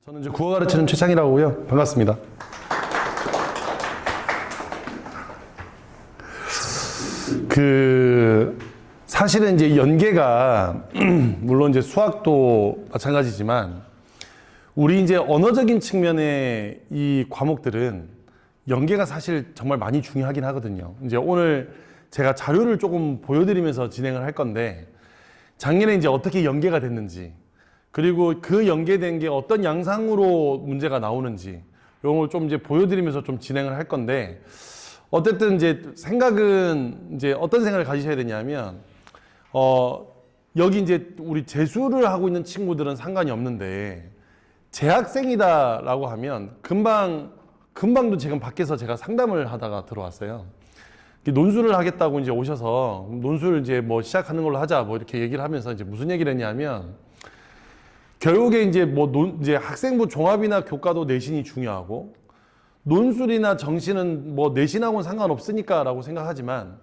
저는 이제 국어 가르치는 최창이라고 하고요. 반갑습니다. 사실은 이제 연계가 물론 이제 수학도 마찬가지지만 우리 이제 언어적인 측면의 이 과목들은 연계가 사실 정말 많이 중요하긴 하거든요. 이제 오늘 제가 자료를 조금 보여드리면서 진행을 할 건데 작년에 이제 어떻게 연계가 됐는지 그리고 그 연계된 게 어떤 양상으로 문제가 나오는지 이런 걸 좀 이제 보여드리면서 좀 진행을 할 건데 어쨌든 이제 생각은 이제 어떤 생각을 가지셔야 되냐면 여기 이제 우리 재수를 하고 있는 친구들은 상관이 없는데 재학생이다라고 하면 금방도 지금 밖에서 제가 상담을 하다가 들어왔어요. 논술을 하겠다고 이제 오셔서 논술 이제 뭐 시작하는 걸로 하자 뭐 이렇게 얘기를 하면서 이제 무슨 얘기를 했냐면 결국에 이제 이제 학생부 종합이나 교과도 내신이 중요하고 논술이나 정시는 뭐 내신하고는 상관없으니까라고 생각하지만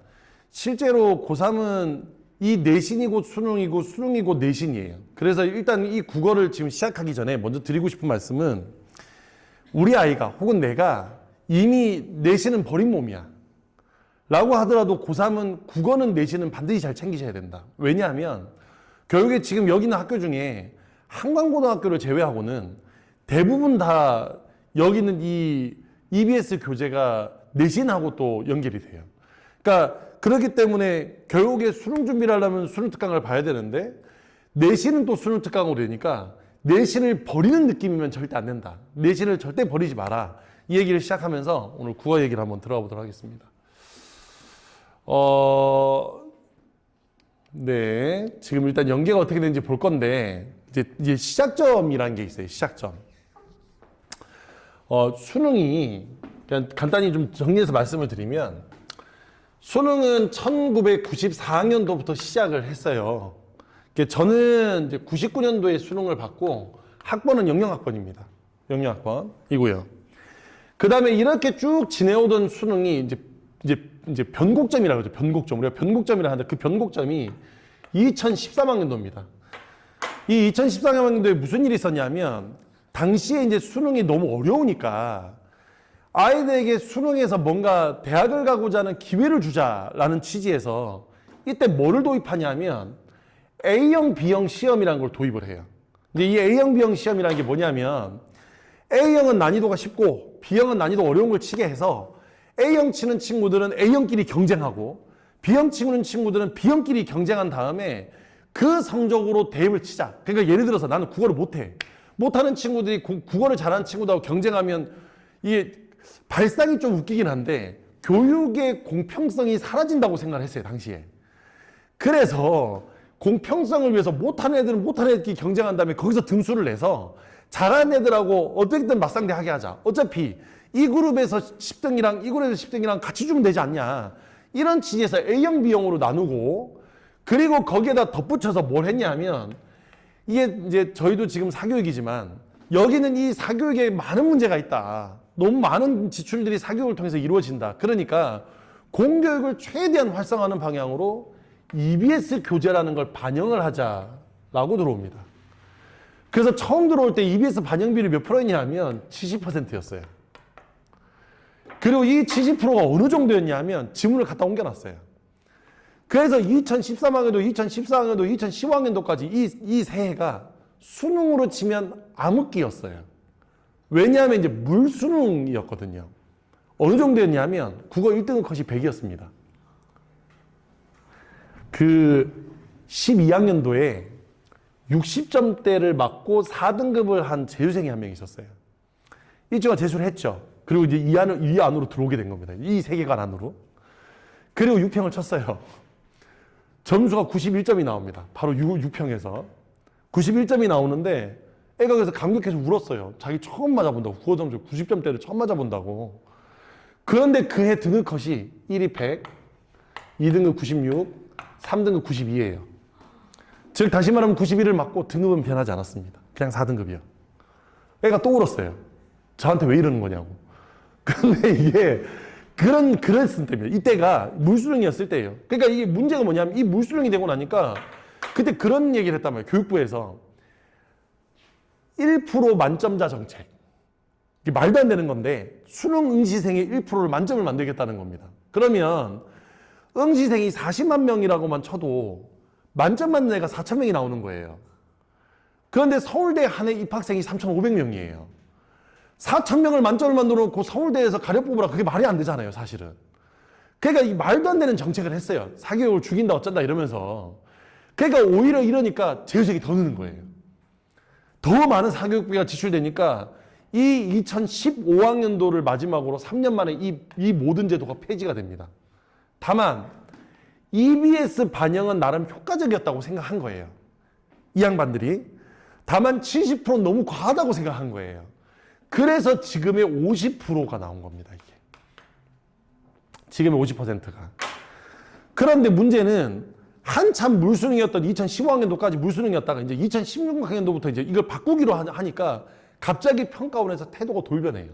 실제로 고3은 이 내신이 곧 수능이고 수능이 곧 내신이에요. 그래서 일단 이 국어를 지금 시작하기 전에 먼저 드리고 싶은 말씀은 우리 아이가 혹은 내가 이미 내신은 버린 몸이야 라고 하더라도 고3은 국어는 내신은 반드시 잘 챙기셔야 된다. 왜냐하면 결국에 지금 여기 있는 학교 중에 한강고등학교를 제외하고는 대부분 다 여기 있는 이 EBS 교재가 내신하고 또 연결이 돼요. 그러니까 그렇기 때문에 결국에 수능 준비를 하려면 수능 특강을 봐야 되는데 내신은 또 수능 특강으로 되니까 내신을 버리는 느낌이면 절대 안 된다. 내신을 절대 버리지 마라. 이 얘기를 시작하면서 오늘 국어 얘기를 한번 들어가 보도록 하겠습니다. 네. 지금 일단 연계가 어떻게 되는지 볼 건데 이제 시작점이라는 게 있어요. 시작점. 수능이 그냥 간단히 좀 정리해서 말씀을 드리면 수능은 1994학년도부터 시작을 했어요. 저는 이제 99년도에 수능을 받고 학번은 00학번입니다. 00학번이고요. 그 다음에 이렇게 쭉 지내오던 수능이 이제 변곡점이라고 하죠. 변곡점. 우리가 변곡점이라 하는데 그 변곡점이 2013학년도입니다. 이 2013학년도에 무슨 일이 있었냐면 당시에 이제 수능이 너무 어려우니까 아이들에게 수능에서 뭔가 대학을 가고자 하는 기회를 주자라는 취지에서 이때 뭐를 도입하냐면 A형, B형 시험이라는 걸 도입을 해요. 이제 이 A형, B형 시험이라는 게 뭐냐면 A형은 난이도가 쉽고 B형은 난이도 어려운 걸 치게 해서 A형 치는 친구들은 A형끼리 경쟁하고 B형 치는 친구들은 B형끼리 경쟁한 다음에 그 성적으로 대입을 치자. 그러니까 예를 들어서 나는 국어를 못해. 못하는 친구들이 국어를 잘하는 친구들하고 경쟁하면 이게 발상이 좀 웃기긴 한데 교육의 공평성이 사라진다고 생각을 했어요. 당시에. 그래서 공평성을 위해서 못하는 애들은 못하는 애들끼리 경쟁한 다음에 거기서 등수를 내서 잘하는 애들하고 어떻게든 맞상대하게 하자. 어차피 이 그룹에서 10등이랑 이 그룹에서 10등이랑 같이 주면 되지 않냐. 이런 취지에서 A형, B형으로 나누고 그리고 거기에다 덧붙여서 뭘 했냐면 이게 이제 저희도 지금 사교육이지만 여기는 이 사교육에 많은 문제가 있다. 너무 많은 지출들이 사교육을 통해서 이루어진다. 그러니까 공교육을 최대한 활성화하는 방향으로 EBS 교재라는 걸 반영을 하자라고 들어옵니다. 그래서 처음 들어올 때 EBS 반영비율이 몇 프로였냐면 70%였어요. 그리고 이 70%가 어느 정도였냐면 지문을 갖다 옮겨놨어요. 그래서 2013학년도, 2014학년도, 2015학년도까지 이 새해가 수능으로 치면 암흑기였어요. 왜냐하면 이제 물수능이었거든요. 어느 정도였냐면 국어 1등급 컷이 100이었습니다. 그 12학년도에 60점대를 맞고 4등급을 한 재수생이 한 명 있었어요. 이 친구가 재수를 했죠. 그리고 이제 이 안으로 들어오게 된 겁니다. 이 세계관 안으로. 그리고 6평을 쳤어요. 점수가 91점이 나옵니다. 바로 6평에서. 91점이 나오는데 애가 그래서 감격해서 울었어요. 자기 처음 맞아본다고. 국어 점수 90점대를 처음 맞아본다고. 그런데 그해 등급 컷이 1위 100, 2등급 96, 3등급 92예요. 즉 다시 말하면 91을 맞고 등급은 변하지 않았습니다. 그냥 4등급이요. 애가 또 울었어요. 저한테 왜 이러는 거냐고. 근데 이게 그랬을 때입니다. 이때가 물수능이었을 때예요. 그러니까 이게 문제가 뭐냐면 이 물수능이 되고 나니까 그때 그런 얘기를 했단 말이에요. 교육부에서 1% 만점자 정책. 이게 말도 안 되는 건데 수능 응시생의 1%를 만점을 만들겠다는 겁니다. 그러면 응시생이 40만 명이라고만 쳐도 만점 맞는 애가 4,000명이 나오는 거예요. 그런데 서울대 한 해 입학생이 3,500명이에요. 4,000명을 만점을 만들어 놓고 서울대에서 가려 뽑으라, 그게 말이 안 되잖아요, 사실은. 그러니까 이 말도 안 되는 정책을 했어요. 사교육을 죽인다 어쩐다 이러면서. 그러니까 오히려 이러니까 재수생이 더 느는 거예요. 더 많은 사교육비가 지출되니까 이 2015학년도를 마지막으로 3년 만에 이 모든 제도가 폐지가 됩니다. 다만 EBS 반영은 나름 효과적이었다고 생각한 거예요. 이 양반들이. 다만 70%는 너무 과하다고 생각한 거예요. 그래서 지금의 50%가 나온 겁니다, 이게. 지금의 50%가. 그런데 문제는 한참 물수능이었던 2015학년도까지 물수능이었다가 이제 2016학년도부터 이제 이걸 바꾸기로 하니까 갑자기 평가원에서 태도가 돌변해요.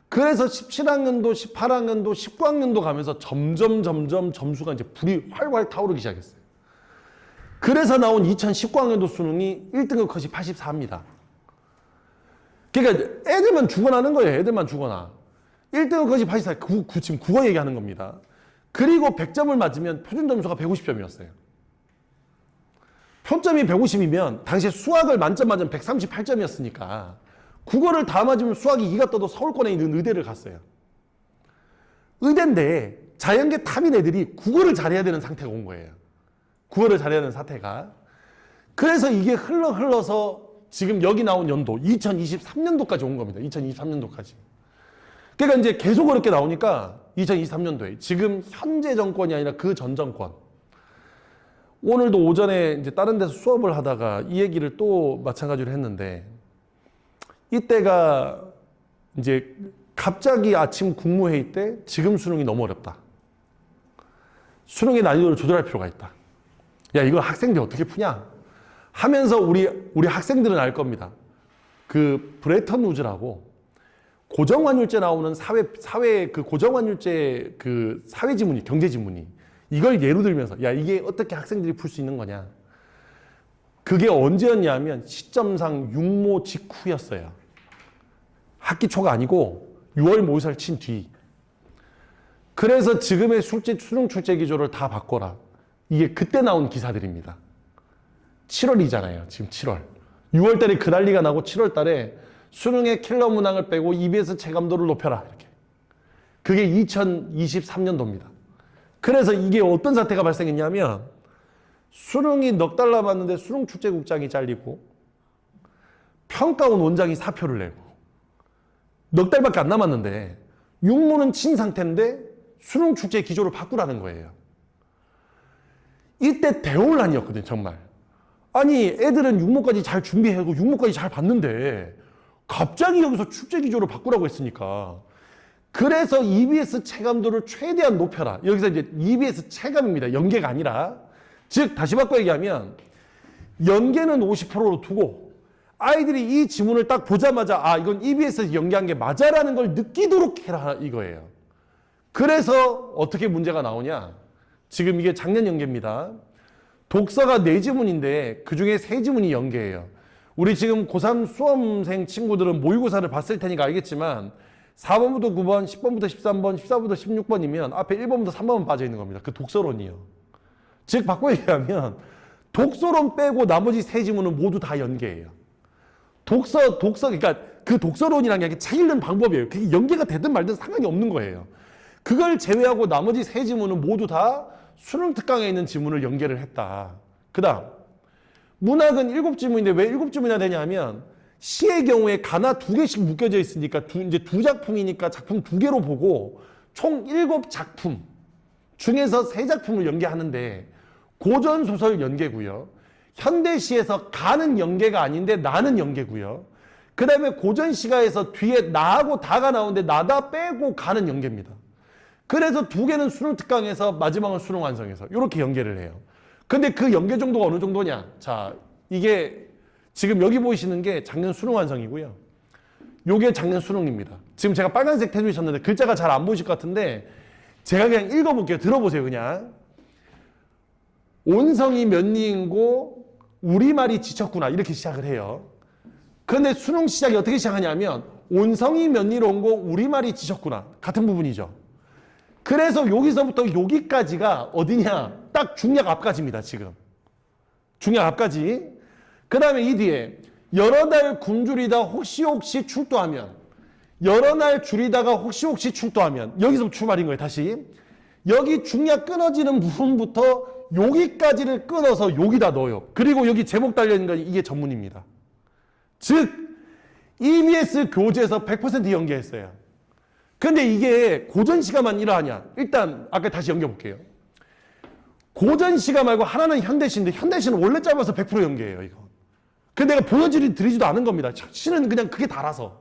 그래서 17학년도, 18학년도, 19학년도 가면서 점점 점수가 이제 불이 활활 타오르기 시작했어요. 그래서 나온 2019학년도 수능이 1등급 컷이 84입니다. 그러니까 애들만 죽어나는 거예요. 애들만 죽어나. 1등급 컷이 84, 지금 국어 얘기하는 겁니다. 그리고 100점을 맞으면 표준 점수가 150점이었어요. 표점이 150이면 당시에 수학을 만점 맞으면 138점이었으니까 국어를 다 맞으면 수학이 2가 떠도 서울권에 있는 의대를 갔어요. 의대인데 자연계 탑인 애들이 국어를 잘해야 되는 상태가 온 거예요. 국어를 잘해야 되는 사태가. 그래서 이게 흘러서 지금 여기 나온 연도 2023년도까지 온 겁니다. 2023년도까지. 그러니까 이제 계속 어렵게 나오니까 2023년도에 지금 현재 정권이 아니라 그 전 정권. 오늘도 오전에 이제 다른 데서 수업을 하다가 이 얘기를 또 마찬가지로 했는데 이때가 이제 갑자기 아침 국무회의 때 지금 수능이 너무 어렵다. 수능의 난이도를 조절할 필요가 있다. 야, 이거 학생들 어떻게 푸냐? 하면서 우리 학생들은 알 겁니다. 그 브레턴 우즈라고 고정환율제 나오는 사회 그 고정환율제 그 사회지문이, 경제지문이 이걸 예로 들면서 야, 이게 어떻게 학생들이 풀 수 있는 거냐? 그게 언제였냐면 시점상 육모 직후였어요. 학기 초가 아니고 6월 모의사를 친 뒤. 그래서 지금의 수능 출제 기조를 다 바꿔라. 이게 그때 나온 기사들입니다. 7월이잖아요. 지금 7월. 6월 달에 그 난리가 나고 7월 달에 수능의 킬러 문항을 빼고 EBS 체감도를 높여라. 이렇게. 그게 2023년도입니다. 그래서 이게 어떤 사태가 발생했냐면 수능이 넉 달 남았는데 수능 출제국장이 잘리고 평가원 원장이 사표를 내고 넉 달밖에 안 남았는데 육모는 친 상태인데 수능 출제 기조를 바꾸라는 거예요. 이때 대혼란이었거든요, 정말. 아니, 애들은 육모까지 잘 준비하고 육모까지 잘 봤는데 갑자기 여기서 출제 기조를 바꾸라고 했으니까. 그래서 EBS 체감도를 최대한 높여라. 여기서 이제 EBS 체감입니다. 연계가 아니라. 즉, 다시 바꿔 얘기하면 연계는 50%로 두고 아이들이 이 지문을 딱 보자마자 아, 이건 EBS에서 연계한 게 맞아라는 걸 느끼도록 해라 이거예요. 그래서 어떻게 문제가 나오냐? 지금 이게 작년 연계입니다. 독서가 4지문인데 그중에 3지문이 연계예요. 우리 지금 고3 수험생 친구들은 모의고사를 봤을 테니까 알겠지만 4번부터 9번, 10번부터 13번, 14번부터 16번이면 앞에 1번부터 3번만 빠져 있는 겁니다. 그 독서론이요. 즉 바꿔 얘기하면 독서론 빼고 나머지 3지문은 모두 다 연계예요. 독서 그러니까 그 독서론이라는 게 책 읽는 방법이에요. 그게 연계가 되든 말든 상관이 없는 거예요. 그걸 제외하고 나머지 3지문은 모두 다 수능 특강에 있는 지문을 연계를 했다. 그 다음 문학은 7지문인데 왜 7지문이나 되냐 하면 시의 경우에 가나 2개씩 묶여져 있으니까 이제 2작품이니까 작품 2개로 보고 총 7작품 중에서 3작품을 연계하는데 고전소설 연계고요. 현대시에서 가는 연계가 아닌데 나는 연계고요. 그 다음에 고전시가에서 뒤에 나하고 다가 나오는데 나다 빼고 가는 연계입니다. 그래서 2개는 수능 특강에서 마지막은 수능 완성해서 이렇게 연계를 해요. 근데 그 연계 정도가 어느 정도냐? 자, 이게 지금 여기 보이시는 게 작년 수능 완성이고요. 요게 작년 수능입니다. 지금 제가 빨간색 해주셨는데 글자가 잘 안 보이실 것 같은데 제가 그냥 읽어볼게요. 들어보세요, 그냥. 온성이 몇 리인고 우리말이 지쳤구나. 이렇게 시작을 해요. 근데 수능 시작이 어떻게 시작하냐면 온성이 몇 일 온 거 우리말이 지셨구나. 같은 부분이죠. 그래서 여기서부터 여기까지가 어디냐? 딱 중약 앞까지입니다, 지금. 중약 앞까지. 그 다음에 이 뒤에 여러 달 굶주리다 혹시 출두하면, 여러 날 줄이다가 혹시 출두하면, 여기서 출발인 거예요, 다시. 여기 중약 끊어지는 부분부터 여기까지를 끊어서 여기다 넣어요. 그리고 여기 제목 달려있는 건 이게 전문입니다. 즉, EBS 교재에서 100% 연계했어요. 근데 이게 고전시가만 이러하냐? 일단 아까 다시 연결볼게요. 고전시가 말고 하나는 현대시인데 현대시는 원래 짧아서 100% 연계예요, 이거. 근데 내가 보여드리지도 않은 겁니다. 시는 그냥 그게 달아서.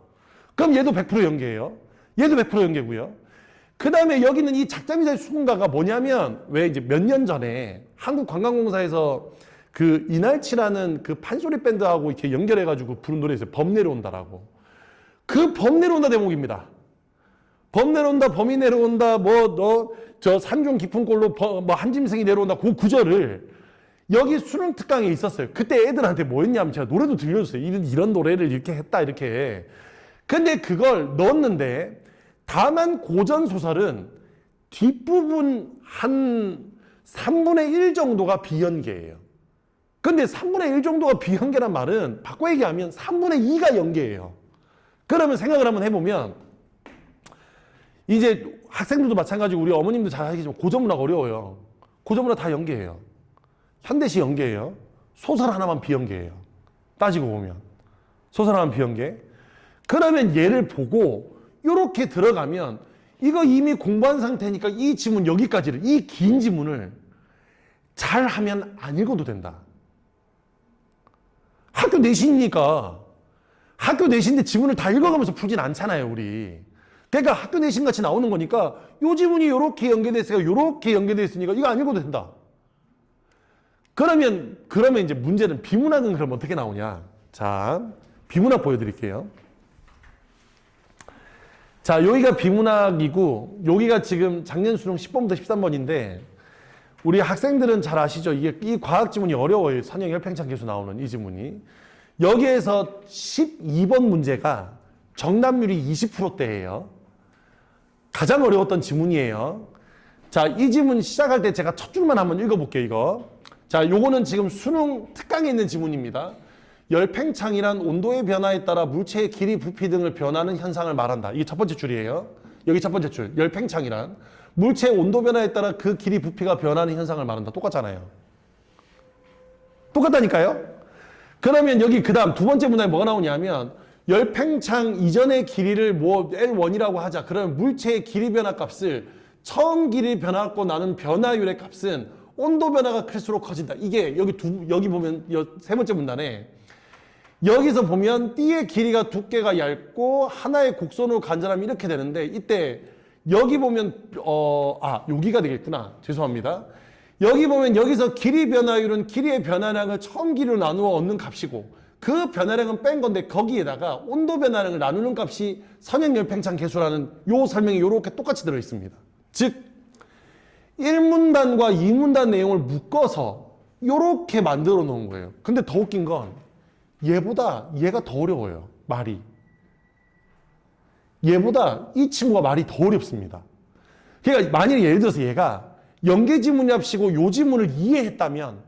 그럼 얘도 100% 연계예요. 얘도 100% 연계고요. 그 다음에 여기는 이 작자미자의 수군가가 뭐냐면, 왜 이제 몇 년 전에 한국관광공사에서 그 이날치라는 그 판소리 밴드하고 이렇게 연결해가지고 부른 노래 있어요. 범 내려온다라고. 그 범 내려온다 대목입니다. 범 내려온다, 범이 내려온다, 저 산중 깊은 골로 한짐승이 내려온다. 그 구절을 여기 수능 특강에 있었어요. 그때 애들한테 뭐 했냐면 제가 노래도 들려줬어요. 이런 노래를 이렇게 했다, 이렇게. 근데 그걸 넣었는데, 다만 고전 소설은 뒷부분 한 3분의 1 정도가 비연계예요. 근데 3분의 1 정도가 비연계란 말은 바꿔 얘기하면 3분의 2가 연계예요. 그러면 생각을 한번 해보면, 이제 학생들도 마찬가지고 우리 어머님도 잘 아시겠지만 고전문학 어려워요. 고전문학 다 연계예요. 현대시 연계예요. 소설 하나만 비연계예요. 따지고 보면. 소설 하나만 비연계. 그러면 얘를 보고 이렇게 들어가면 이거 이미 공부한 상태니까 이 지문 여기까지를, 이 긴 지문을 잘 하면 안 읽어도 된다. 학교 내신이니까, 학교 내신인데 지문을 다 읽어가면서 풀진 않잖아요, 우리. 그러니까 학교 내신 같이 나오는 거니까 요 지문이 요렇게 연계돼 있어요. 요렇게 연계돼 있으니까 이거 안 읽어도 된다. 그러면 이제 문제는 비문학은 그럼 어떻게 나오냐? 자, 비문학 보여드릴게요. 자, 여기가 비문학이고 여기가 지금 작년 수능 10번부터 13번인데 우리 학생들은 잘 아시죠? 이 과학 지문이 어려워요. 선형 열팽창 계수 나오는 이 지문이. 여기에서 12번 문제가 정답률이 20%대예요. 가장 어려웠던 지문이에요. 자, 이 지문 시작할 때 제가 첫 줄만 한번 읽어볼게요, 이거. 자, 요거는 지금 수능 특강에 있는 지문입니다. 열팽창이란 온도의 변화에 따라 물체의 길이, 부피 등을 변하는 현상을 말한다. 이게 첫 번째 줄이에요. 여기 첫 번째 줄. 열팽창이란 물체의 온도 변화에 따라 그 길이, 부피가 변하는 현상을 말한다. 똑같잖아요. 똑같다니까요? 그러면 여기 그 다음 두 번째 문항에 뭐가 나오냐면 열팽창 이전의 길이를 L1이라고 하자. 그러면 물체의 길이 변화 값을 처음 길이 변화하고 나는 변화율의 값은 온도 변화가 클수록 커진다. 이게 여기 보면 세 번째 문단에 여기서 보면 띠의 길이가 두께가 얇고 하나의 곡선으로 간절하면 이렇게 되는데 이때 여기 보면 여기가 되겠구나. 죄송합니다. 여기 보면 여기서 길이 변화율은 길이의 변화량을 처음 길이로 나누어 얻는 값이고 그 변화량은 뺀 건데 거기에다가 온도 변화량을 나누는 값이 선형열팽창 계수라는 요 설명이 요렇게 똑같이 들어 있습니다. 즉 1문단과 2문단 내용을 묶어서 요렇게 만들어 놓은 거예요. 근데 더 웃긴 건 얘보다 얘가 더 어려워요. 말이. 얘보다 이 친구가 말이 더 어렵습니다. 그러니까 만약에 예를 들어서 얘가 연계지문이랍시고 요 지문을 이해했다면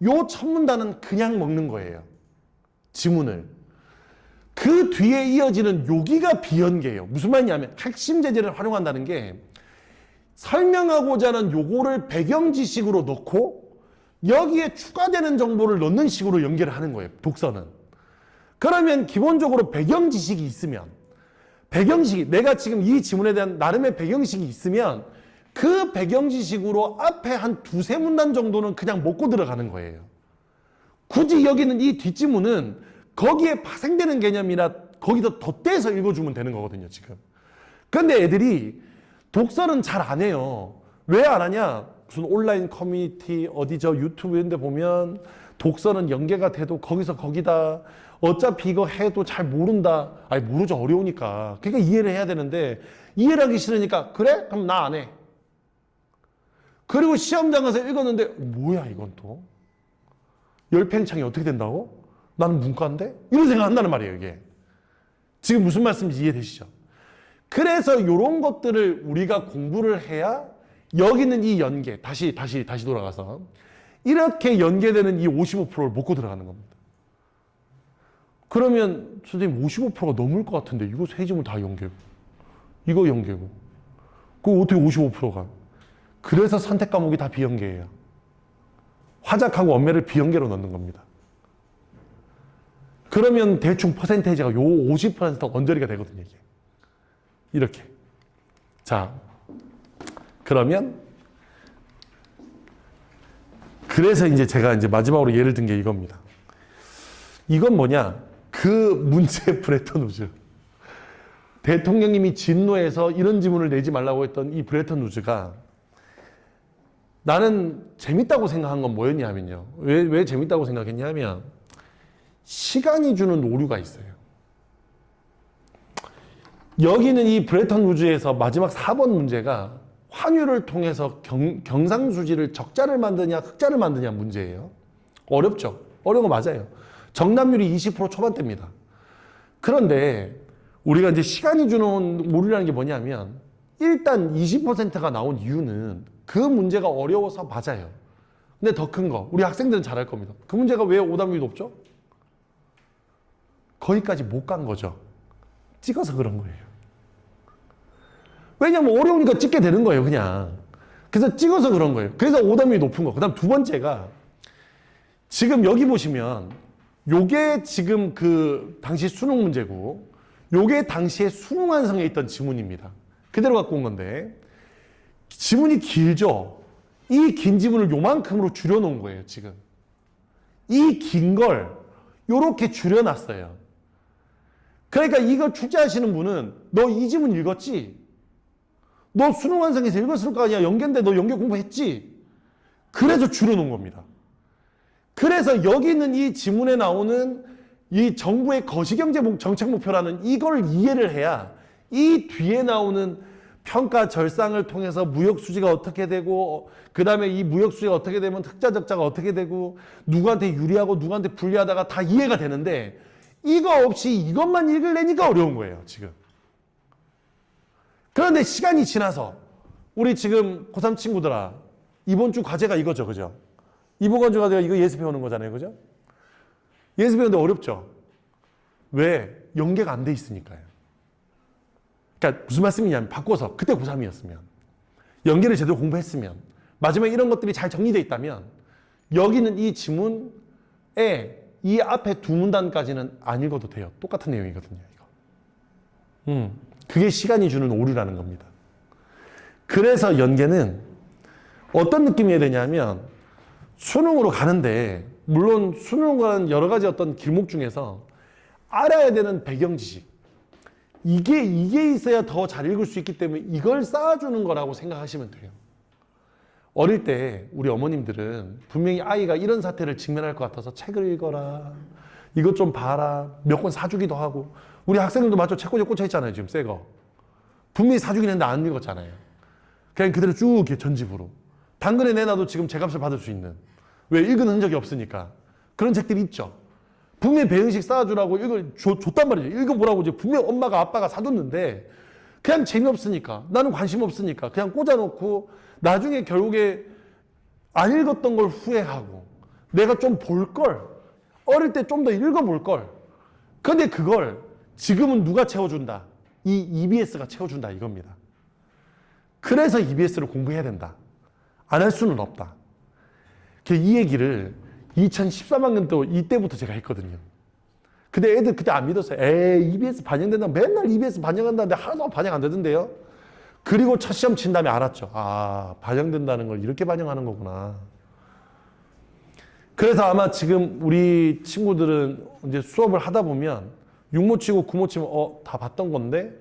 요 첫 문단은 그냥 먹는 거예요. 지문을. 그 뒤에 이어지는 여기가 비연계예요. 무슨 말이냐면 핵심 재질을 활용한다는 게 설명하고자 하는 요거를 배경 지식으로 넣고 여기에 추가되는 정보를 넣는 식으로 연결을 하는 거예요. 독서는. 그러면 기본적으로 배경 지식이 있으면 내가 지금 이 지문에 대한 나름의 배경 지식이 있으면 그 배경 지식으로 앞에 한 두세 문단 정도는 그냥 먹고 들어가는 거예요. 굳이 여기는 이 뒷지문은 거기에 파생되는 개념이나 거기다 덧대서 읽어주면 되는 거거든요, 지금. 근데 애들이 독서는 잘 안 해요. 왜 안 하냐? 무슨 온라인 커뮤니티, 유튜브 이런 데 보면 독서는 연계가 돼도 거기서 거기다. 어차피 이거 해도 잘 모른다. 아니, 모르죠. 어려우니까. 그러니까 이해를 해야 되는데 이해를 하기 싫으니까 그래? 그럼 나 안 해. 그리고 시험장 가서 읽었는데 뭐야 이건 또? 열팽창이 어떻게 된다고? 나는 문과인데? 이런 생각 한다는 말이에요, 이게. 지금 무슨 말씀인지 이해되시죠? 그래서 이런 것들을 우리가 공부를 해야 여기 있는 이 연계, 다시 돌아가서 이렇게 연계되는 이 55%를 먹고 들어가는 겁니다. 그러면 선생님 55%가 넘을 것 같은데 이거 세 지문 다 연계고 이거 연계고 그거 어떻게 55%가? 그래서 선택 과목이 다 비연계예요. 화작하고 언매를 비연계로 넣는 겁니다. 그러면 대충 퍼센테이지가 요 50%가 언저리가 되거든요, 이게. 이렇게. 자, 그러면 그래서 이제 제가 이제 마지막으로 예를 든 게 이겁니다. 이건 뭐냐? 그 문제 브레턴 우즈. 대통령님이 진노해서 이런 지문을 내지 말라고 했던 이 브레턴 우즈가 나는 재밌다고 생각한 건 뭐였냐면요. 왜 재밌다고 생각했냐면 시간이 주는 오류가 있어요. 여기는 이 브레턴 우즈에서 마지막 4번 문제가 환율을 통해서 경상수지를 적자를 만드냐 흑자를 만드냐 문제예요. 어렵죠. 어려운 거 맞아요. 정답률이 20% 초반대입니다. 그런데 우리가 이제 시간이 주는 오류라는 게 뭐냐면 일단 20%가 나온 이유는 그 문제가 어려워서 맞아요. 근데 더 큰 거, 우리 학생들은 잘할 겁니다. 그 문제가 왜 오답률이 높죠? 거기까지 못 간 거죠. 찍어서 그런 거예요. 왜냐면 어려우니까 찍게 되는 거예요, 그냥. 그래서 찍어서 그런 거예요. 그래서 오답률이 높은 거. 그 다음 두 번째가 지금 여기 보시면 요게 지금 그 당시 수능 문제고 요게 당시에 수능 완성에 있던 지문입니다. 그대로 갖고 온 건데 지문이 길죠? 이 긴 지문을 요만큼으로 줄여놓은 거예요, 지금. 이 긴 걸 요렇게 줄여놨어요. 그러니까 이거 출제하시는 분은 너 이 지문 읽었지? 너 수능 완성에서 읽었을 거 아니야? 연계인데 너 연계 공부했지? 그래서 줄여놓은 겁니다. 그래서 여기 있는 이 지문에 나오는 이 정부의 거시경제 정책 목표라는 이걸 이해를 해야 이 뒤에 나오는 평가 절상을 통해서 무역 수지가 어떻게 되고 그 다음에 이 무역 수지가 어떻게 되면 흑자 적자가 어떻게 되고 누구한테 유리하고 누구한테 불리하다가 다 이해가 되는데 이거 없이 이것만 읽으려니까 어려운 거예요, 지금. 그런데 시간이 지나서 우리 지금 고3 친구들아 이번 주 과제가 이거죠, 그죠? 이번 주 과제가 이거 예습해 오는 거잖아요, 그죠? 예습해 오는데 어렵죠? 왜? 연계가 안 돼 있으니까요. 그러니까 무슨 말씀이냐면 바꿔서 그때 고3이었으면 연계를 제대로 공부했으면 마지막에 이런 것들이 잘 정리되어 있다면 여기는 이 지문에 이 앞에 두 문단까지는 안 읽어도 돼요. 똑같은 내용이거든요, 이거. 그게 시간이 주는 오류라는 겁니다. 그래서 연계는 어떤 느낌이어야 되냐면 수능으로 가는데 물론 수능과는 여러 가지 어떤 길목 중에서 알아야 되는 배경 지식 이게 있어야 더 잘 읽을 수 있기 때문에 이걸 쌓아주는 거라고 생각하시면 돼요. 어릴 때 우리 어머님들은 분명히 아이가 이런 사태를 직면할 것 같아서 책을 읽어라. 이것 좀 봐라. 몇 권 사주기도 하고. 우리 학생들도 맞죠? 책꽂이에 꽂혀 있잖아요. 지금 새 거. 분명히 사주긴 했는데 안 읽었잖아요. 그냥 그대로 쭉 이렇게 전집으로. 당근에 내놔도 지금 제값을 받을 수 있는. 왜? 읽은 흔적이 없으니까. 그런 책들이 있죠. 분명히 배영식 쌓아주라고 줬단 말이죠. 읽어보라고 이제 분명히 엄마가 아빠가 사줬는데 그냥 재미없으니까 나는 관심 없으니까 그냥 꽂아놓고 나중에 결국에 안 읽었던 걸 후회하고 내가 좀 볼 걸 어릴 때 좀 더 읽어볼 걸 근데 그걸 지금은 누가 채워준다? 이 EBS가 채워준다 이겁니다. 그래서 EBS를 공부해야 된다. 안 할 수는 없다. 이 얘기를 2013학년 또 이때부터 제가 했거든요. 근데 애들 그때 안 믿었어요. EBS 반영된다. 맨날 EBS 반영한다는데 하나도 반영 안 되던데요. 그리고 첫 시험 친 다음에 알았죠. 아, 반영된다는 걸 이렇게 반영하는 거구나. 그래서 아마 지금 우리 친구들은 이제 수업을 하다 보면 6모 치고 9모 치면 다 봤던 건데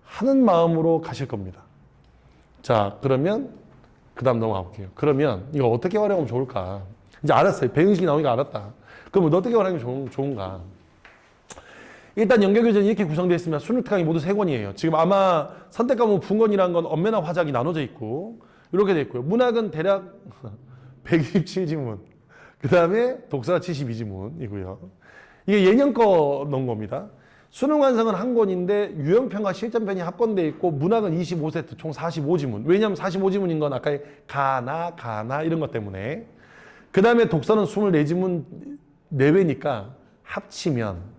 하는 마음으로 가실 겁니다. 자, 그러면 그 다음 넘어가 볼게요. 그러면 이거 어떻게 활용하면 좋을까? 이제 알았어요. 배영식이 나오니까 알았다. 그럼 어떻게 활용하면 좋은가? 일단 연계교재는 이렇게 구성되어 있습니다. 수능 특강이 모두 3권이에요. 지금 아마 선택과목 분권이라는 건 언매나 화작이 나눠져 있고 이렇게 되어 있고요. 문학은 대략 127지문. 그 다음에 독서가 72지문이고요. 이게 예년 거 넣은 겁니다. 수능 완성은 한 권인데 유형편과 실전편이 합권돼 있고 문학은 25세트 총 45지문. 왜냐하면 45지문인 건 아까 가나 이런 것 때문에. 그 다음에 독서는 24지문 내외니까 합치면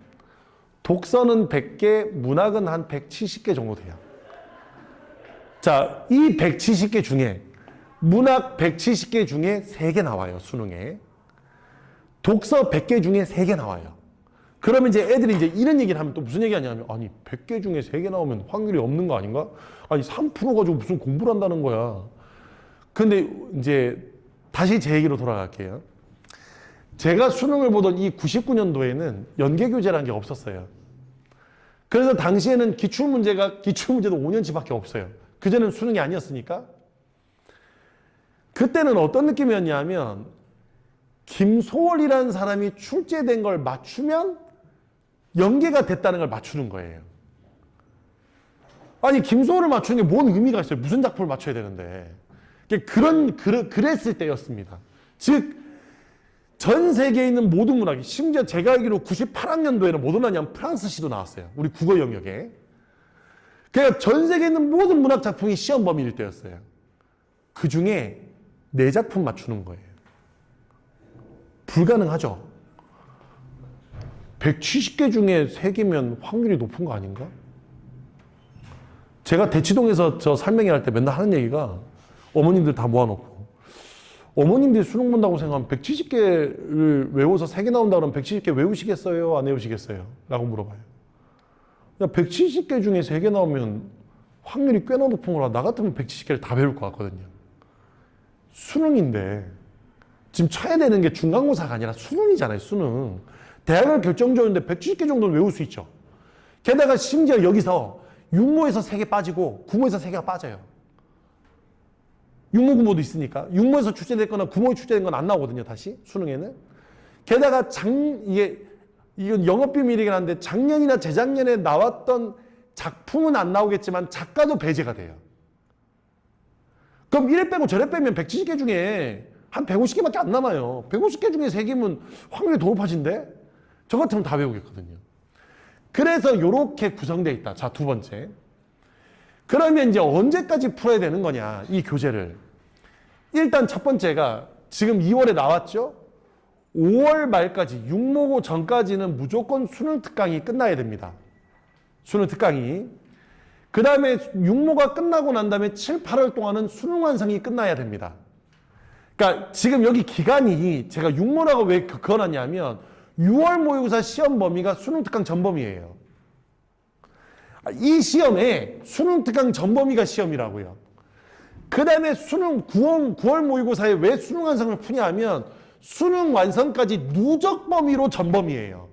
독서는 100개, 문학은 한 170개 정도 돼요. 자, 이 170개 중에 문학 170개 중에 3개 나와요, 수능에. 독서 100개 중에 3개 나와요. 그러면 이제 애들이 이제 이런 얘기를 하면 또 무슨 얘기 하냐면, 아니 100개 중에 3개 나오면 확률이 없는 거 아닌가? 아니 3% 가지고 무슨 공부를 한다는 거야. 근데 이제 다시 제 얘기로 돌아갈게요. 제가 수능을 보던 이 99년도에는 연계교재라는 게 없었어요. 그래서 당시에는 기출문제도 5년치밖에 없어요. 그전에는 수능이 아니었으니까. 그때는 어떤 느낌이었냐면 김소월이라는 사람이 출제된 걸 맞추면 연계가 됐다는 걸 맞추는 거예요. 아니 김소월을 맞추는 게 뭔 의미가 있어요? 무슨 작품을 맞춰야 되는데. 그랬을 때였습니다. 즉 전 세계에 있는 모든 문학이, 심지어 제가 알기로 98학년도에는 뭐 나왔냐면 프랑스 시도 나왔어요. 우리 국어 영역에. 그러니까 전 세계에 있는 모든 문학 작품이 시험 범위일 때였어요. 그 중에 4작품 맞추는 거예요. 불가능하죠. 170개 중에 3개면 확률이 높은 거 아닌가? 제가 대치동에서 저 설명회 할 때 맨날 하는 얘기가, 어머님들 다 모아놓고, 어머님들이 수능 본다고 생각하면 170개를 외워서 3개 나온다 그러면 170개 외우시겠어요? 안 외우시겠어요? 라고 물어봐요. 170개 중에 3개 나오면 확률이 꽤나 높은 거라 나 같으면 170개를 다 배울 것 같거든요. 수능인데 지금 쳐야 되는 게 중간고사가 아니라 수능이잖아요. 수능. 대학을 결정적인데 170개 정도는 외울 수 있죠. 게다가 심지어 여기서 육모에서 3개 빠지고 구모에서 3개가 빠져요. 육모, 구모도 있으니까. 육모에서 출제됐거나 구모에 출제된 건 안 나오거든요, 다시, 수능에는. 게다가 이건 영업비밀이긴 한데 작년이나 재작년에 나왔던 작품은 안 나오겠지만 작가도 배제가 돼요. 그럼 이래 빼고 저래 빼면 170개 중에 한 150개밖에 안 남아요. 150개 중에 3개면 확률이 더 높아진대? 저 같으면 다 배우겠거든요. 그래서 이렇게 구성되어 있다. 자, 2번째. 그러면 이제 언제까지 풀어야 되는 거냐, 이 교재를. 일단 첫 번째가 지금 2월에 나왔죠? 5월 말까지, 육모고 전까지는 무조건 수능 특강이 끝나야 됩니다. 수능 특강이. 그 다음에 육모가 끝나고 난 다음에 7, 8월 동안은 수능 완성이 끝나야 됩니다. 그러니까 지금 여기 기간이 제가 육모라고 왜 그어놨냐면 6월 모의고사 시험 범위가 수능 특강 전범위예요. 이 시험에 수능 특강 전범위가 시험이라고요. 그 다음에 수능 9월 모의고사에 왜 수능 완성을 푸냐 하면 수능 완성까지 누적 범위로 전범위예요.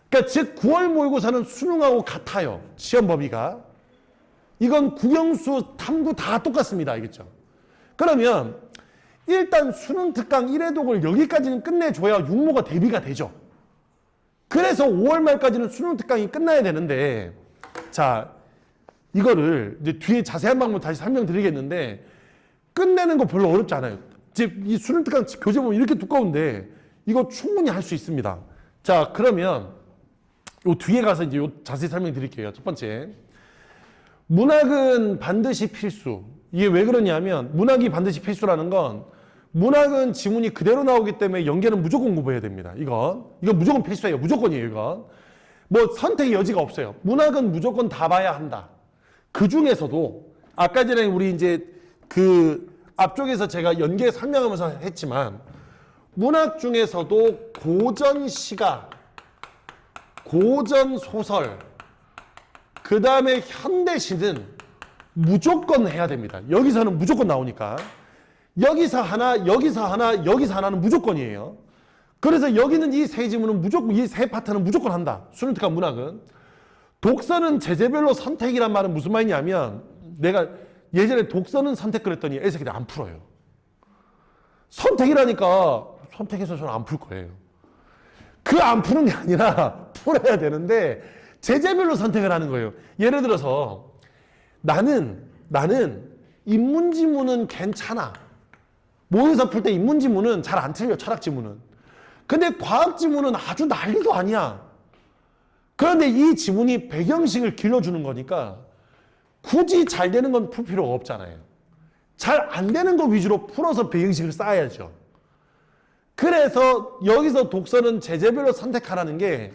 그러니까 즉 9월 모의고사는 수능하고 같아요. 시험 범위가. 이건 국영수, 탐구 다 똑같습니다. 알겠죠? 그러면 일단 수능 특강 1회독을 여기까지는 끝내줘야 육모가 대비가 되죠. 그래서 5월 말까지는 수능 특강이 끝나야 되는데, 자, 이거를 이제 뒤에 자세한 방법 다시 설명드리겠는데, 끝내는 거 별로 어렵지 않아요. 이제 이 수능 특강 교재 보면 이렇게 두꺼운데, 이거 충분히 할 수 있습니다. 자, 그러면 요 뒤에 가서 이제 요 자세히 설명드릴게요. 첫 번째. 문학은 반드시 필수. 이게 왜 그러냐면, 문학이 반드시 필수라는 건, 문학은 지문이 그대로 나오기 때문에 연계는 무조건 공부해야 됩니다. 이건 무조건 필수예요. 무조건이에요. 이건 뭐 선택의 여지가 없어요. 문학은 무조건 다 봐야 한다. 그 중에서도 아까 전에 우리 이제 그 앞쪽에서 제가 연계 설명하면서 했지만 문학 중에서도 고전 시가, 고전 소설, 그 다음에 현대 시는 무조건 해야 됩니다. 여기서는 무조건 나오니까. 여기서 하나, 여기서 하나, 여기서 하나는 무조건이에요. 그래서 여기는 이 세 지문은 무조건, 이 세 파트는 무조건 한다. 수능 특강 문학은. 독서는 제재별로 선택이란 말은 무슨 말이냐면, 내가 예전에 독서는 선택 그랬더니 애새끼들 안 풀어요. 선택이라니까 선택해서 저는 안 풀 거예요. 그 안 푸는 게 아니라 풀어야 되는데 제재별로 선택을 하는 거예요. 예를 들어서 나는 인문지문은 괜찮아. 모의고사 풀 때 인문 지문은 잘 안 틀려, 철학 지문은. 근데 과학 지문은 아주 난리도 아니야. 그런데 이 지문이 배경식을 길러주는 거니까 굳이 잘 되는 건 풀 필요가 없잖아요. 잘 안 되는 거 위주로 풀어서 배경식을 쌓아야죠. 그래서 여기서 독서는 제재별로 선택하라는 게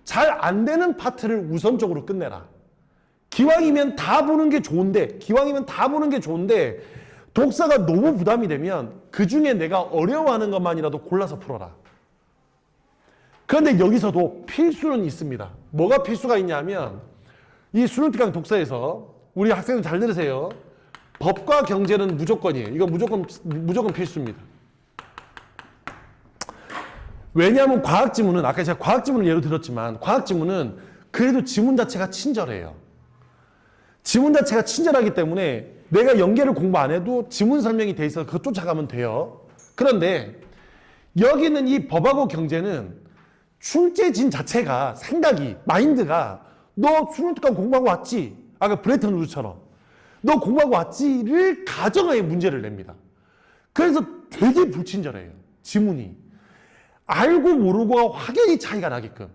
잘 안 되는 파트를 우선적으로 끝내라. 기왕이면 다 보는 게 좋은데, 독서가 너무 부담이 되면 그 중에 내가 어려워하는 것만이라도 골라서 풀어라. 그런데 여기서도 필수는 있습니다. 뭐가 필수가 있냐면 이 수능 특강 독서에서 우리 학생들 잘 들으세요. 법과 경제는 무조건이에요. 이거 무조건 필수입니다. 왜냐하면 과학 지문은 아까 제가 과학 지문을 예로 들었지만 과학 지문은 그래도 지문 자체가 친절해요. 지문 자체가 친절하기 때문에 내가 연계를 공부 안 해도 지문 설명이 돼 있어서 그거 쫓아가면 돼요. 그런데 여기는 이 법하고 경제는 출제진 자체가 생각이 마인드가 너 수능 특강 공부하고 왔지? 아까 브레튼 루드처럼 너 공부하고 왔지를 가정하에 문제를 냅니다. 그래서 되게 불친절해요. 지문이. 알고 모르고가 확연히 차이가 나게끔.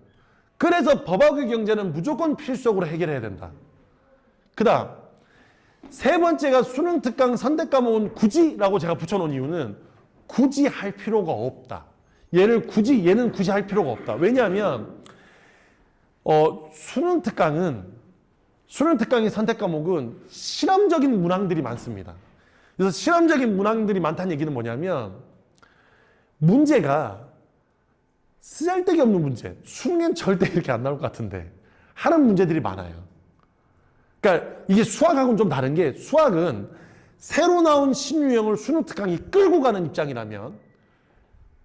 그래서 법하고 경제는 무조건 필수적으로 해결해야 된다. 그 다음 세 번째가 수능 특강 선택 과목은 굳이라고 제가 붙여놓은 이유는 굳이 할 필요가 없다. 얘는 굳이 할 필요가 없다. 왜냐하면 수능 특강의 선택 과목은 실험적인 문항들이 많습니다. 그래서 실험적인 문항들이 많다는 얘기는 뭐냐면 문제가 쓰잘데기 없는 문제, 수능엔 절대 이렇게 안 나올 것 같은데 하는 문제들이 많아요. 그러니까 이게 수학하고는 좀 다른 게 수학은 새로 나온 신유형을 수능 특강이 끌고 가는 입장이라면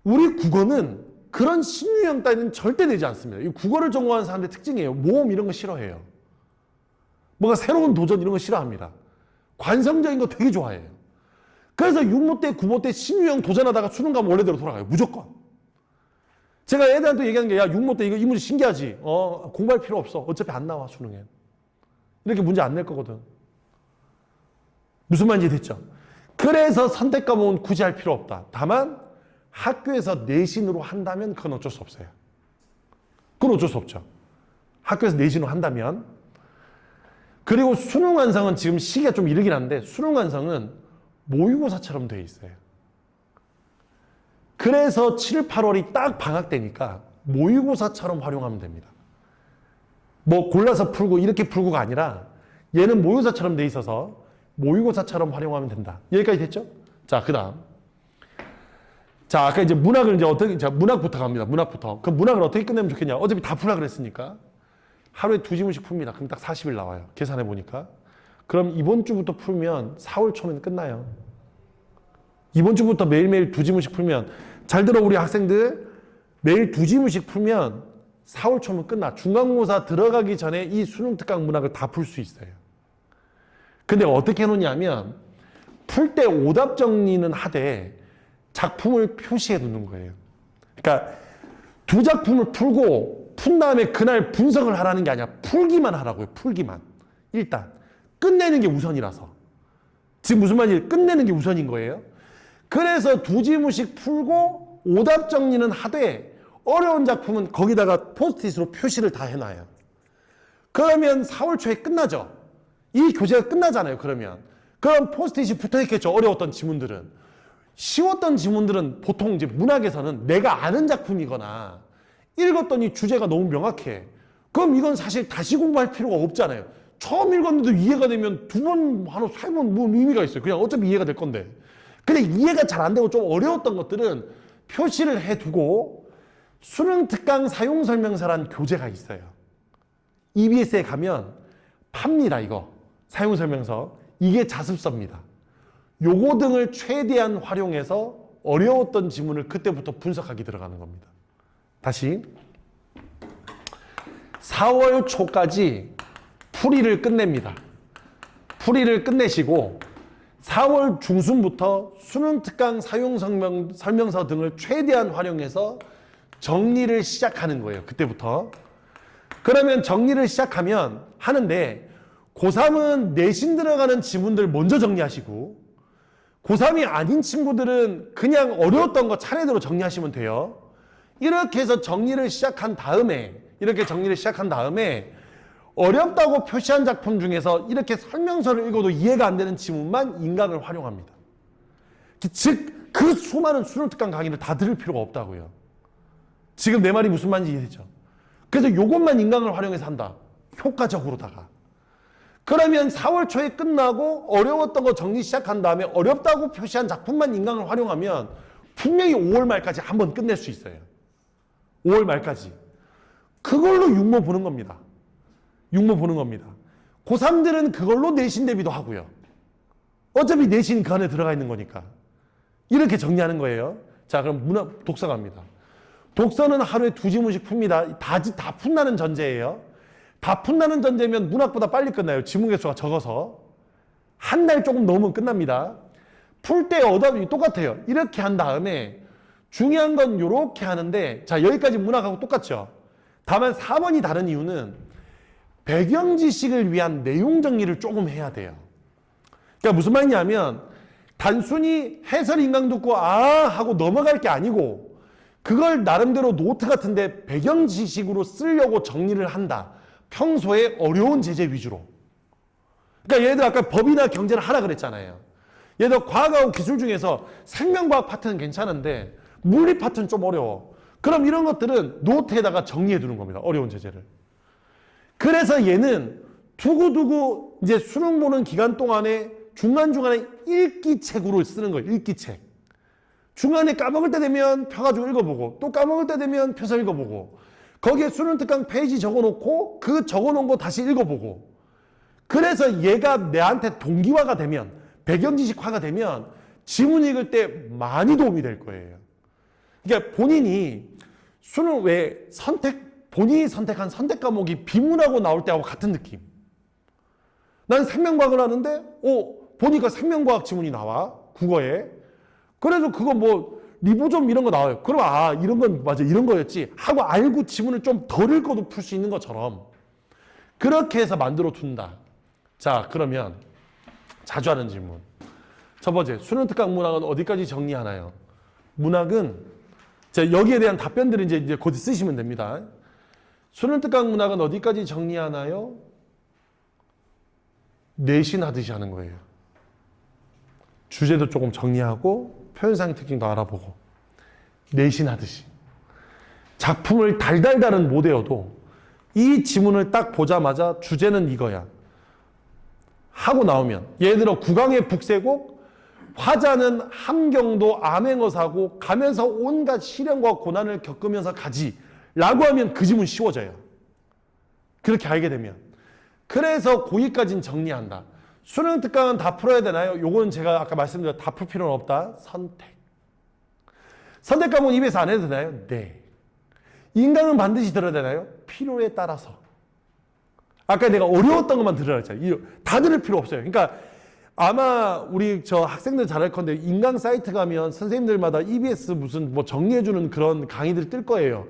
우리 국어는 그런 신유형 따위는 절대 내지 않습니다. 이 국어를 전공하는 사람들의 특징이에요. 모험 이런 거 싫어해요. 뭔가 새로운 도전 이런 거 싫어합니다. 관성적인 거 되게 좋아해요. 그래서 6모 때 9모 때 신유형 도전하다가 수능 가면 원래대로 돌아가요. 무조건. 제가 애들한테 얘기하는 게 야 6모 때 이 문제 신기하지? 공부할 필요 없어. 어차피 안 나와 수능엔. 이렇게 문제 안 낼 거거든. 무슨 말인지 됐죠? 그래서 선택 과목은 굳이 할 필요 없다. 다만 학교에서 내신으로 한다면 그건 어쩔 수 없어요. 그건 어쩔 수 없죠. 학교에서 내신으로 한다면. 그리고 수능 완성은 지금 시기가 좀 이르긴 한데 수능 완성은 모의고사처럼 돼 있어요. 그래서 7, 8월이 딱 방학 때니까 모의고사처럼 활용하면 됩니다. 뭐 골라서 풀고 이렇게 풀고가 아니라 얘는 모의고사처럼 돼 있어서 모의고사처럼 활용하면 된다. 여기까지 됐죠? 자, 그 다음. 자, 아까 이제 문학을 이제 어떻게, 자, 문학부터 갑니다. 문학부터. 그 문학을 어떻게 끝내면 좋겠냐? 어차피 다 풀라 그랬으니까. 하루에 2지문씩 풉니다. 그럼 딱 40일 나와요. 계산해 보니까. 그럼 이번 주부터 풀면 4월 초면 끝나요. 이번 주부터 매일매일 2지문씩 풀면, 잘 들어, 우리 학생들. 매일 2지문씩 풀면 4월 초면 끝나. 중간고사 들어가기 전에 이 수능 특강 문학을 다 풀 수 있어요. 근데 어떻게 해놓냐면, 풀 때 오답 정리는 하되 작품을 표시해 두는 거예요. 그러니까 두 작품을 풀고 푼 다음에 그날 분석을 하라는 게 아니라 풀기만 하라고요. 풀기만. 일단 끝내는 게 우선이라서. 지금 무슨 말인지 끝내는 게 우선인 거예요. 그래서 2지문씩 풀고 오답 정리는 하되 어려운 작품은 거기다가 포스트잇으로 표시를 다 해놔요. 그러면 4월 초에 끝나죠. 이 교재가 끝나잖아요. 그럼 포스트잇이 붙어있겠죠. 어려웠던 지문들은. 쉬웠던 지문들은 보통 이제 문학에서는 내가 아는 작품이거나 읽었더니 주제가 너무 명확해. 그럼 이건 사실 다시 공부할 필요가 없잖아요. 처음 읽었는데 이해가 되면 2번, 한 3번 뭐 의미가 있어요. 그냥 어차피 이해가 될 건데. 근데 이해가 잘 안 되고 좀 어려웠던 것들은 표시를 해두고 수능 특강 사용 설명서란 교재가 있어요. EBS에 가면 팝니다, 이거. 사용 설명서. 이게 자습서입니다. 요거 등을 최대한 활용해서 어려웠던 지문을 그때부터 분석하기 들어가는 겁니다. 다시 4월 초까지 풀이를 끝냅니다. 풀이를 끝내시고 4월 중순부터 수능 특강 사용 설명서 등을 최대한 활용해서 정리를 시작하는 거예요. 그때부터. 그러면 정리를 시작하면 하는데 고3은 내신 들어가는 지문들 먼저 정리하시고 고3이 아닌 친구들은 그냥 어려웠던 거 차례대로 정리하시면 돼요. 이렇게 해서 정리를 시작한 다음에 어렵다고 표시한 작품 중에서 이렇게 설명서를 읽어도 이해가 안 되는 지문만 인강을 활용합니다. 즉, 그 수많은 수능특강 강의를 다 들을 필요가 없다고요. 지금 내 말이 무슨 말인지 이해되죠? 그래서 요것만 인강을 활용해서 한다. 효과적으로다가. 그러면 4월 초에 끝나고 어려웠던 거 정리 시작한 다음에 어렵다고 표시한 작품만 인강을 활용하면 분명히 5월 말까지 한번 끝낼 수 있어요. 5월 말까지. 그걸로 육모 보는 겁니다. 고3들은 그걸로 내신 대비도 하고요. 어차피 내신 그 안에 들어가 있는 거니까. 이렇게 정리하는 거예요. 자, 그럼 독서 갑니다. 독서는 하루에 2지문씩 풉니다. 다 푼다는 전제예요. 다 푼다는 전제면 문학보다 빨리 끝나요. 지문 개수가 적어서. 한 달 조금 넘으면 끝납니다. 풀 때 어답이 똑같아요. 이렇게 한 다음에 중요한 건 이렇게 하는데, 자, 여기까지 문학하고 똑같죠. 다만 4번이 다른 이유는 배경 지식을 위한 내용 정리를 조금 해야 돼요. 그러니까 무슨 말이냐면 단순히 해설 인강 듣고 아 하고 넘어갈 게 아니고 그걸 나름대로 노트 같은데 배경 지식으로 쓰려고 정리를 한다. 평소에 어려운 제재 위주로. 그러니까 얘들 아까 법이나 경제를 하라 그랬잖아요. 얘들 과학하고 기술 중에서 생명과학 파트는 괜찮은데 물리 파트는 좀 어려워. 그럼 이런 것들은 노트에다가 정리해 두는 겁니다. 어려운 제재를. 그래서 얘는 두고두고 이제 수능 보는 기간 동안에 중간중간에 읽기책으로 쓰는 거예요. 읽기책. 중간에 까먹을 때 되면 펴가지고 읽어보고 또 까먹을 때 되면 펴서 읽어보고 거기에 수능특강 페이지 적어놓고 그 적어놓은 거 다시 읽어보고 그래서 얘가 내한테 동기화가 되면 배경지식화가 되면 지문 읽을 때 많이 도움이 될 거예요. 그러니까 본인이 수능 왜 본인이 선택한 선택 과목이 비문하고 나올 때하고 같은 느낌. 난 생명과학을 하는데 보니까 생명과학 지문이 나와 국어에. 그래서 그거 뭐 리보좀 이런 거 나와요. 그럼 이런 건 맞아 이런 거였지 하고 알고 지문을 좀 덜 읽어도 풀 수 있는 것처럼 그렇게 해서 만들어 둔다. 자, 그러면 자주 하는 질문. 첫 번째, 수능특강 문학은 어디까지 정리하나요? 문학은 여기에 대한 답변들을 이제 곧 쓰시면 됩니다. 수능특강 문학은 어디까지 정리하나요? 내신하듯이 하는 거예요. 주제도 조금 정리하고 표현상의 특징도 알아보고 내신하듯이. 작품을 달달달은 못 외워도 이 지문을 딱 보자마자 주제는 이거야 하고 나오면 예를 들어 국왕의 북새곡 화자는 함경도 암행어사고 가면서 온갖 시련과 고난을 겪으면서 가지 라고 하면 그 지문 쉬워져요. 그렇게 알게 되면. 그래서 고2까지는 정리한다. 수능특강은 다 풀어야 되나요? 요거는 제가 아까 말씀드린 다 풀 필요는 없다. 선택 과목은 입에서 안 해도 되나요? 네. 인강은 반드시 들어야 되나요? 필요에 따라서. 아까 내가 어려웠던 것만 들으라 했잖아요. 다 들을 필요 없어요. 그러니까 아마 우리 학생들 잘할 건데 인강 사이트 가면 선생님들마다 EBS 무슨 뭐 정리해주는 그런 강의들 뜰 거예요.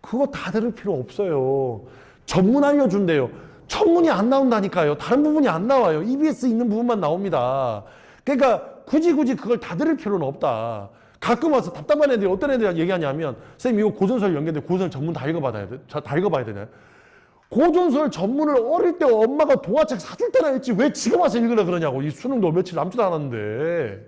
그거 다 들을 필요 없어요. 전문 알려준대요. 전문이 안 나온다니까요. 다른 부분이 안 나와요. EBS 있는 부분만 나옵니다. 그러니까 굳이 그걸 다 들을 필요는 없다. 가끔 와서 답답한 애들이 어떤 애들이 얘기하냐면 선생님 이거 고전설 연계인데 고전설 전문 다 읽어봐야 되나요? 고전설 전문을 어릴 때 엄마가 동화책 사줄 때나 했지 왜 지금 와서 읽으라 그러냐고. 이 수능도 며칠 남지도 않았는데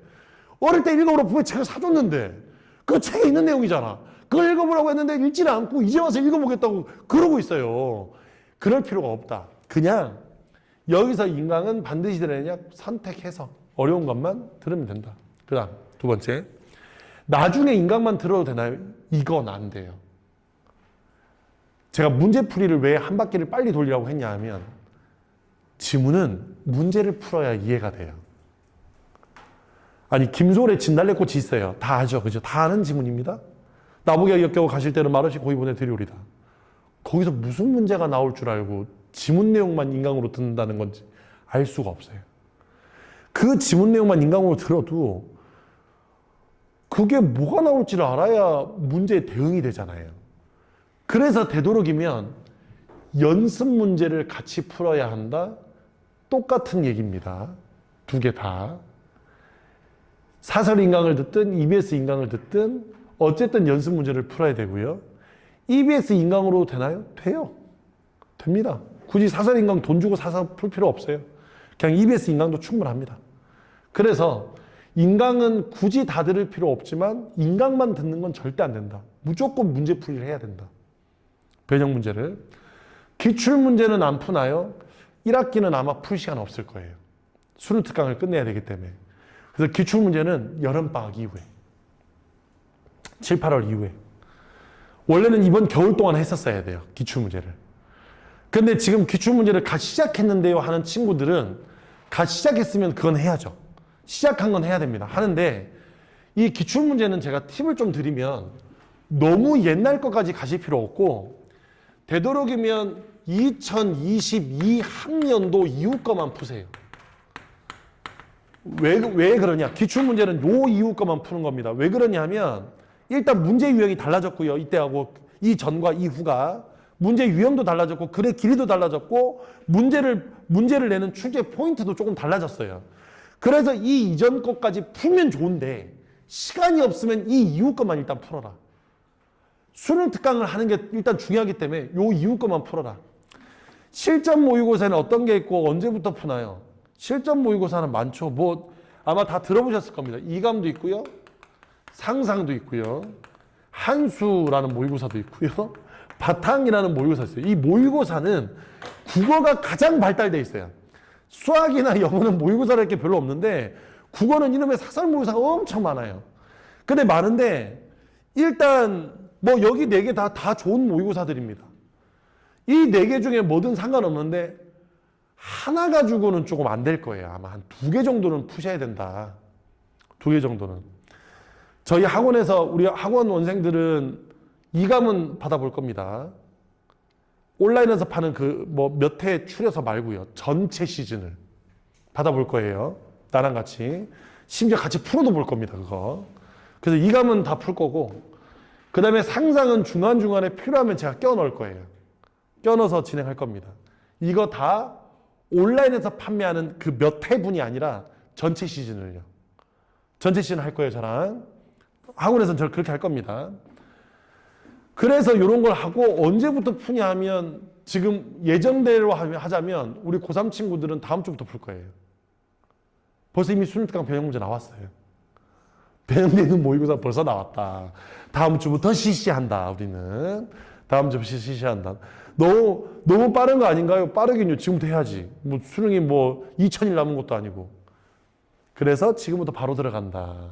어릴 때 읽어보라고 분명히 책을 사줬는데 그 책에 있는 내용이잖아. 그걸 읽어보라고 했는데 읽지는 않고 이제 와서 읽어보겠다고 그러고 있어요. 그럴 필요가 없다. 그냥 여기서 인강은 반드시 들어야 되냐 선택해서 어려운 것만 들으면 된다. 그 다음 두 번째, 나중에 인강만 들어도 되나요? 이건 안 돼요. 제가 문제풀이를 왜 한 바퀴를 빨리 돌리라고 했냐 하면 지문은 문제를 풀어야 이해가 돼요. 아니 김소래 진달래꽃이 있어요. 다 아죠. 그죠? 다 아는 지문입니다. 나보게 역겨워 가실 때는 말없이 고이 보내드리오리다. 거기서 무슨 문제가 나올 줄 알고 지문 내용만 인강으로 듣는다는 건지 알 수가 없어요. 그 지문 내용만 인강으로 들어도 그게 뭐가 나올지를 알아야 문제에 대응이 되잖아요. 그래서 되도록이면 연습 문제를 같이 풀어야 한다. 똑같은 얘기입니다. 두 개 다. 사설 인강을 듣든 EBS 인강을 듣든 어쨌든 연습 문제를 풀어야 되고요. EBS 인강으로 되나요? 돼요. 됩니다. 굳이 사설 인강 돈 주고 사서 풀 필요 없어요. 그냥 EBS 인강도 충분합니다. 그래서 인강은 굳이 다 들을 필요 없지만 인강만 듣는 건 절대 안 된다. 무조건 문제풀이를 해야 된다. 변형 문제를. 기출 문제는 안 푸나요? 1학기는 아마 풀 시간 없을 거예요. 수능 특강을 끝내야 되기 때문에. 그래서 기출 문제는 여름방학 이후에 7, 8월 이후에 원래는 이번 겨울 동안 했었어야 돼요. 기출 문제를. 근데 지금 기출 문제를 갓 시작했는데요 하는 친구들은 갓 시작했으면 그건 해야죠. 시작한 건 해야 됩니다. 하는데 이 기출 문제는 제가 팁을 좀 드리면 너무 옛날 것까지 가실 필요 없고 되도록이면 2022 학년도 이후 거만 푸세요. 왜 그러냐? 기출 문제는 요 이후 거만 푸는 겁니다. 왜 그러냐 하면 일단 문제 유형이 달라졌고요. 이때하고 이전과 이후가 문제 유형도 달라졌고 글의 길이도 달라졌고 문제를 내는 출제 포인트도 조금 달라졌어요. 그래서 이 이전 것까지 풀면 좋은데 시간이 없으면 이 이후 것만 일단 풀어라. 수능 특강을 하는 게 일단 중요하기 때문에 요 이후 것만 풀어라. 실전 모의고사는 어떤 게 있고 언제부터 푸나요? 실전 모의고사는 많죠. 뭐 아마 다 들어보셨을 겁니다. 이감도 있고요. 상상도 있고요. 한수라는 모의고사도 있고요. 바탕이라는 모의고사 있어요. 이 모의고사는 국어가 가장 발달돼 있어요. 수학이나 영어는 모의고사를 할 게 별로 없는데 국어는 이놈의 사설 모의고사가 엄청 많아요. 근데 많은데 일단 뭐 여기 4개 다 좋은 모의고사들입니다. 이 4개 중에 뭐든 상관없는데 하나 가지고는 조금 안 될 거예요. 아마 한 2개 정도는 푸셔야 된다. 2개 정도는. 저희 학원에서 우리 학원 원생들은 이감은 받아볼 겁니다. 온라인에서 파는 그 뭐 몇 회 추려서 말고요. 전체 시즌을 받아볼 거예요. 나랑 같이. 심지어 같이 풀어도 볼 겁니다. 그거. 그래서 이감은 다 풀 거고 그 다음에 상상은 중간중간에 필요하면 제가 껴 넣을 거예요. 껴 넣어서 진행할 겁니다. 이거 다 온라인에서 판매하는 그 몇 회분이 아니라 전체 시즌을요. 전체 시즌 할 거예요. 저랑. 학원에서는 저를 그렇게 할 겁니다. 그래서 이런 걸 하고 언제부터 푸냐 하면 지금 예정대로 하자면 우리 고3 친구들은 다음 주부터 풀 거예요. 벌써 이미 수능 특강 변형 문제 나왔어요. 변형되는 모의고사 벌써 나왔다. 다음 주부터 실시한다. 우리는 다음 주부터 실시한다. 너무 빠른 거 아닌가요? 빠르긴요. 지금부터 해야지. 뭐 수능이 뭐 2000일 남은 것도 아니고. 그래서 지금부터 바로 들어간다.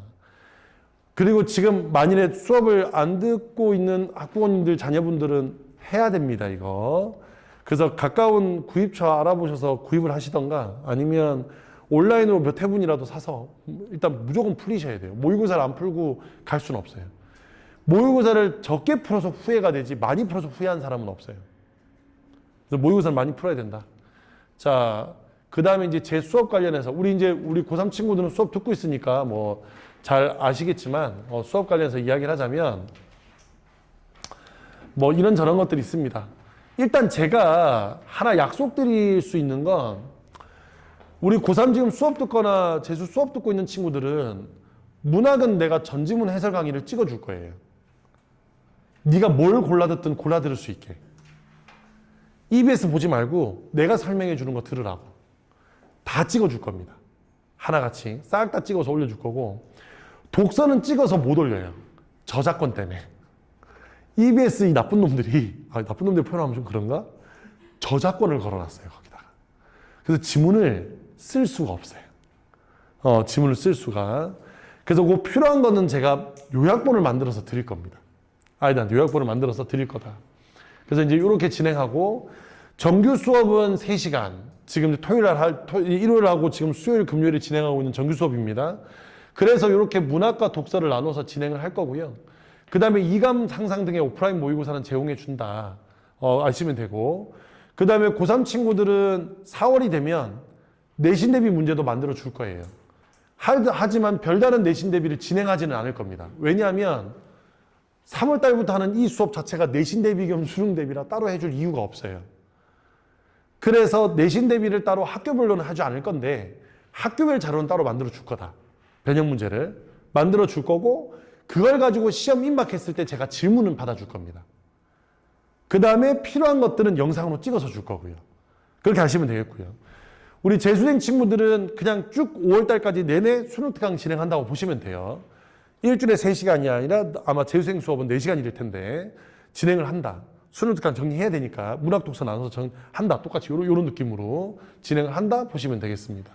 그리고 지금 만일에 수업을 안 듣고 있는 학부모님들 자녀분들은 해야 됩니다. 이거. 그래서 가까운 구입처 알아보셔서 구입을 하시던가 아니면 온라인으로 몇 회분이라도 사서 일단 무조건 풀리셔야 돼요. 모의고사를 안 풀고 갈 수는 없어요. 모의고사를 적게 풀어서 후회가 되지 많이 풀어서 후회한 사람은 없어요. 그래서 모의고사를 많이 풀어야 된다. 자, 그 다음에 이제 제 수업 관련해서 우리 고3 친구들은 수업 듣고 있으니까 뭐 잘 아시겠지만 수업 관련해서 이야기를 하자면 뭐 이런저런 것들이 있습니다. 일단 제가 하나 약속드릴 수 있는 건 우리 고3 지금 수업 듣거나 재수 수업 듣고 있는 친구들은 문학은 내가 전지문 해설 강의를 찍어줄 거예요. 네가 뭘 골라 듣든 골라 들을 수 있게. EBS 보지 말고 내가 설명해 주는 거 들으라고. 다 찍어줄 겁니다. 하나같이 싹 다 찍어서 올려줄 거고 독서는 찍어서 못 올려요. 저작권 때문에. EBS 이 나쁜 놈들이 나쁜 놈들 표현하면 좀 그런가? 저작권을 걸어놨어요. 거기다가. 그래서 지문을 쓸 수가 없어요. 지문을 쓸 수가. 그래서 그 필요한 거는 제가 요약본을 만들어서 드릴 겁니다. 난 요약본을 만들어서 드릴 거다. 그래서 이제 이렇게 진행하고 정규 수업은 3시간. 지금 일요일하고 지금 수요일, 금요일에 진행하고 있는 정규 수업입니다. 그래서 이렇게 문학과 독서를 나눠서 진행을 할 거고요. 그 다음에 이감 상상 등의 오프라인 모의고사는 제공해 준다. 아시면 되고. 그 다음에 고3 친구들은 4월이 되면 내신 대비 문제도 만들어 줄 거예요. 하지만 별다른 내신 대비를 진행하지는 않을 겁니다. 왜냐하면 3월 달부터 하는 이 수업 자체가 내신 대비 겸 수능 대비라 따로 해줄 이유가 없어요. 그래서 내신 대비를 따로 학교별로는 하지 않을 건데 학교별 자료는 따로 만들어 줄 거다. 변형 문제를 만들어 줄 거고, 그걸 가지고 시험 임박했을 때 제가 질문은 받아줄 겁니다. 그 다음에 필요한 것들은 영상으로 찍어서 줄 거고요. 그렇게 하시면 되겠고요. 우리 재수생 친구들은 그냥 쭉 5월달까지 내내 수능 특강 진행한다고 보시면 돼요. 일주일에 3시간이 아니라 아마 재수생 수업은 4시간일 텐데 진행을 한다. 수능 특강 정리해야 되니까 문학 독서 나눠서 한다. 똑같이 이런 느낌으로 진행을 한다 보시면 되겠습니다.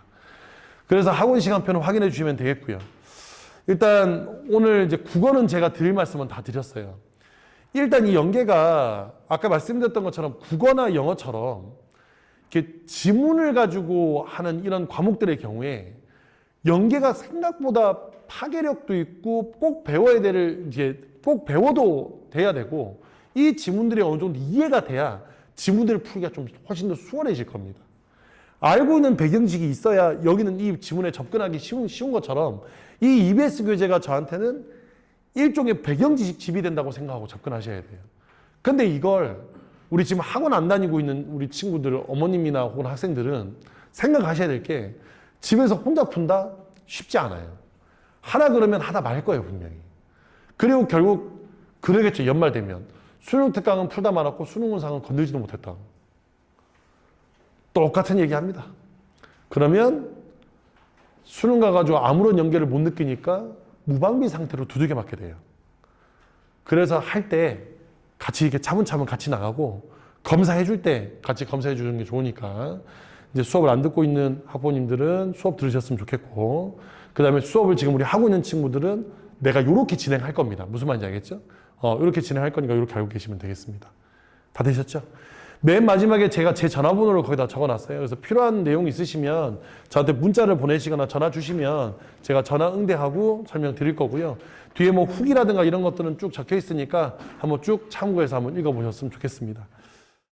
그래서 학원 시간표는 확인해 주시면 되겠고요. 일단 오늘 이제 국어는 제가 드릴 말씀은 다 드렸어요. 일단 이 연계가 아까 말씀드렸던 것처럼 국어나 영어처럼 이렇게 지문을 가지고 하는 이런 과목들의 경우에 연계가 생각보다 파괴력도 있고 꼭 배워야 될, 이제 꼭 배워도 돼야 되고, 이 지문들이 어느 정도 이해가 돼야 지문들을 풀기가 좀 훨씬 더 수월해질 겁니다. 알고 있는 배경지식이 있어야 여기는 이 지문에 접근하기 쉬운 것처럼 이 EBS 교재가 저한테는 일종의 배경지식 집이 된다고 생각하고 접근하셔야 돼요. 근데 이걸 우리 지금 학원 안 다니고 있는 우리 친구들, 어머님이나 혹은 학생들은 생각하셔야 될 게, 집에서 혼자 푼다? 쉽지 않아요. 하라 그러면 하다 말 거예요, 분명히. 그리고 결국 그러겠죠, 연말 되면. 수능 특강은 풀다 말았고 수능 원상은 건들지도 못했다. 똑같은 얘기 합니다. 그러면 수능 가가지고 아무런 연계를 못 느끼니까 무방비 상태로 두들겨 맞게 돼요. 그래서 할 때 같이 이렇게 차분차분 같이 나가고, 검사해 줄 때 같이 검사해 주는 게 좋으니까, 이제 수업을 안 듣고 있는 학부모님들은 수업 들으셨으면 좋겠고, 그 다음에 수업을 지금 우리 하고 있는 친구들은 내가 이렇게 진행할 겁니다. 무슨 말인지 알겠죠? 이렇게 진행할 거니까 이렇게 알고 계시면 되겠습니다. 다 되셨죠? 맨 마지막에 제가 제 전화번호를 거기다 적어놨어요. 그래서 필요한 내용 있으시면 저한테 문자를 보내시거나 전화 주시면 제가 전화 응대하고 설명드릴 거고요. 뒤에 뭐 후기라든가 이런 것들은 쭉 적혀 있으니까 한번 쭉 참고해서 한번 읽어보셨으면 좋겠습니다.